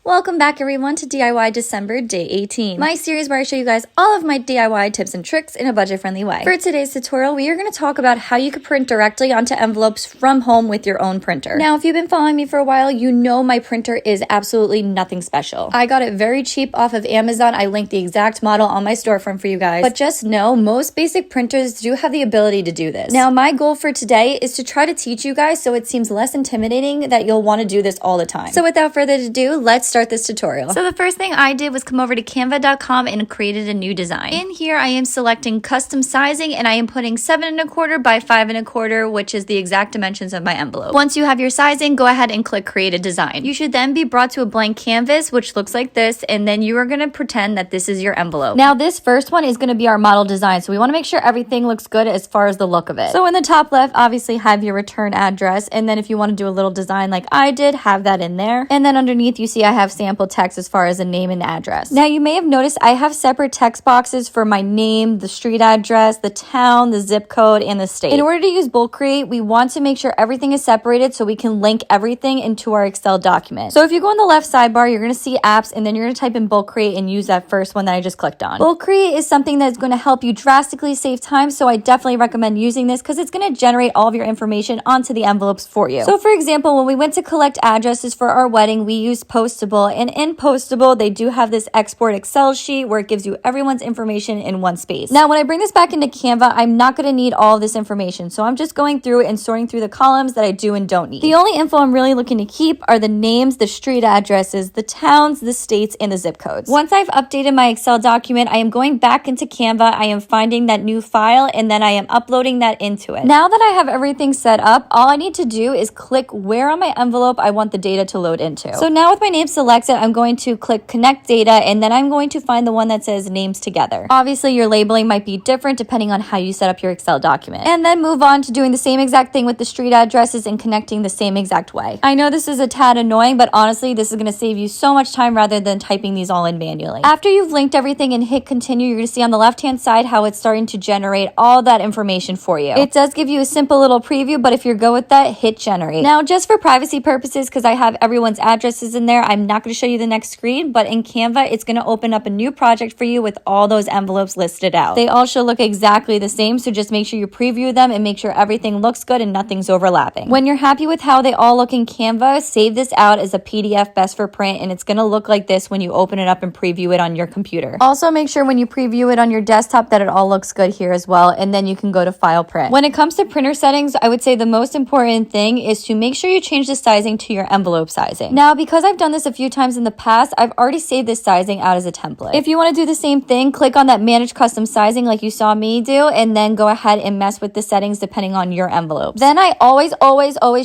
Welcome back everyone to DIY December Day 18, my series where I show you guys all of my DIY tips and tricks in a budget-friendly way. For today's tutorial, we are going to talk about how you could print directly onto envelopes from home with your own printer. Now, if you've been following me for a while, you know my printer is absolutely nothing special. I got it very cheap off of Amazon. I linked the exact model on my storefront for you guys, but just know most basic printers do have the ability to do this. Now, my goal for today is to try to teach you guys so it seems less intimidating that you'll want to do this all the time. So without further ado, let's start this tutorial. So the first thing I did was come over to canva.com and created a new design. In here, I am selecting custom sizing and I am putting 7 1/4 by 5 1/4, which is the exact dimensions of my envelope. Once you have your sizing, go ahead and click create a design. You should then be brought to a blank canvas, which looks like this, and then you are going to pretend that this is your envelope. Now this first one is going to be our model design, so we want to make sure everything looks good as far as the look of it. So in the top left, obviously have your return address, and then if you want to do a little design like I did, have that in there. And then underneath you see I have sample text as far as a name and address. Now you may have noticed I have separate text boxes for my name, the street address, the town, the zip code, and the state. In order to use bulk create, we want to make sure everything is separated so we can link everything into our Excel document. So if you go on the left sidebar, you're going to see apps, and then you're going to type in bulk create and use that first one that I just clicked on. Bulk create is something that's going to help you drastically save time, so I definitely recommend using this because it's going to generate all of your information onto the envelopes for you. So for example, when we went to collect addresses for our wedding, we used Postable, and in Postable, they do have this export Excel sheet where it gives you everyone's information in one space. Now, when I bring this back into Canva, I'm not going to need all of this information, so I'm just going through and sorting through the columns that I do and don't need. The only info I'm really looking to keep are the names, the street addresses, the towns, the states, and the zip codes. Once I've updated my Excel document, I am going back into Canva, I am finding that new file, and then I am uploading that into it. Now that I have everything set up, all I need to do is click where on my envelope I want the data to load into. So now with my name selected, I'm going to click connect data, and then I'm going to find the one that says names together. Obviously, your labeling might be different depending on how you set up your Excel document. And then move on to doing the same exact thing with the street addresses and connecting the same exact way. I know this is a tad annoying, but honestly, this is going to save you so much time rather than typing these all in manually. After you've linked everything and hit continue, you're going to see on the left-hand side how it's starting to generate all that information for you. It does give you a simple little preview, but if you're good with that, hit generate. Now, just for privacy purposes, because I have everyone's addresses in there, I'm not going to show you the next screen, but in Canva, it's going to open up a new project for you with all those envelopes listed out. They all should look exactly the same, so just make sure you preview them and make sure everything looks good and nothing's overlapping. When you're happy with how they all look in Canva, save this out as a PDF best for print, and it's going to look like this when you open it up and preview it on your computer. Also, make sure when you preview it on your desktop that it all looks good here as well, and then you can go to File Print. When it comes to printer settings, I would say the most important thing is to make sure you change the sizing to your envelope sizing. Now, because I've done this a few times in the past, I've already saved this sizing out as a template. If you want to do the same thing, click on that manage custom sizing like you saw me do, and then go ahead and mess with the settings depending on your envelopes. Then I always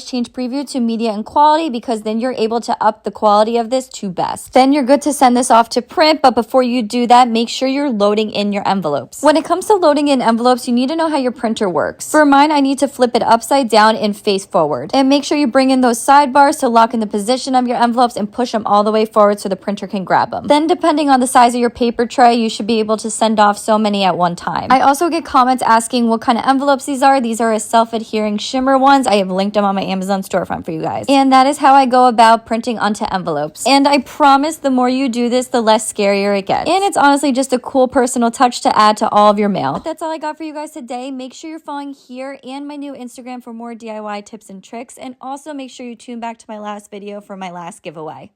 change preview to media and quality, because then you're able to up the quality of this to best. Then you're good to send this off to print, but before you do that, make sure you're loading in your envelopes. When it comes to loading in envelopes, you need to know how your printer works. For mine, I need to flip it upside down and face forward. And make sure you bring in those sidebars to lock in the position of your envelopes and push them all the way forward so the printer can grab them. Then depending on the size of your paper tray, you should be able to send off so many at one time. I also get comments asking what kind of envelopes these are. These are a self-adhering shimmer ones. I have linked them on my Amazon storefront for you guys. And that is how I go about printing onto envelopes. And I promise the more you do this, the less scarier it gets. And it's honestly just a cool personal touch to add to all of your mail. But that's all I got for you guys today. Make sure you're following here and my new Instagram for more DIY tips and tricks. And also make sure you tune back to my last video for my last giveaway.